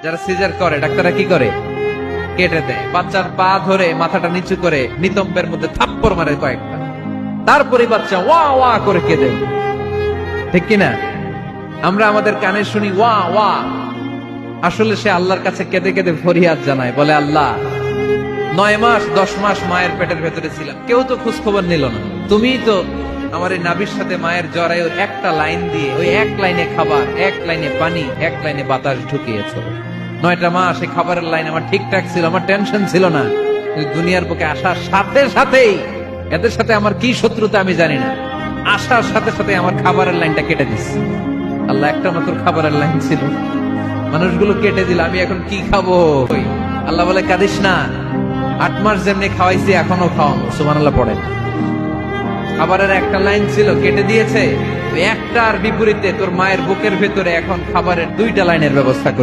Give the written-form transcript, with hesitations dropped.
যারা সিজার করে ডাক্তাররা কি করে? কেটে দেয়। বাচ্চার পা ধরে মাথাটা নিচু করে নিতম্বের মধ্যে থাপ্পড় মারে কয়েকটা, তারপরে বাচ্চা ওয়া ওয়া করে কেঁদে। ঠিক কিনা? আমরা আমাদের কানে শুনি ওয়া ওয়া, আসলে সে আল্লাহর কাছে কেঁদে কেঁদে ফরিয়াদ জানায়, বলে আল্লাহ 9 মাস 10 মাস মায়ের পেটের ভেতরে ছিলাম, কেউ তো খোঁজ খবর নিল না, তুমিই তো আমার এই নাভির সাথে মায়ের জরায়ুর একটা লাইন দিয়ে, ওই এক লাইনে খাবার, এক লাইনে পানি, এক লাইনে বাতাস ঢুকিয়েছো। 9টা মাস এই খাবারের লাইন আমার ঠিকঠাক ছিল, আমার টেনশন ছিল না। দুনিয়ার বুকে আসার সাথে সাথেই, এদের সাথে আমার কি শত্রুতা আমি জানি না, আসার সাথে সাথে আমার খাবারের লাইনটা কেটে দিস। আল্লাহ একটা মাত্র খাবারের লাইন ছিল, মানুষগুলো কেটে দিল, আমি এখন কি খাবো? আল্লাহ বলে কাঁদিস না, 8 মাস যেমনি খাওয়াইছি এখনো খাওয়াবো। সুবহানাল্লাহ পড়ে। খাবারের একটা লাইন ছিল, কেটে দিয়েছে। একটার বিপরীতে তোর মায়ের বুকের ভেতরে এখন খাবারের 2টা লাইনের ব্যবস্থা করে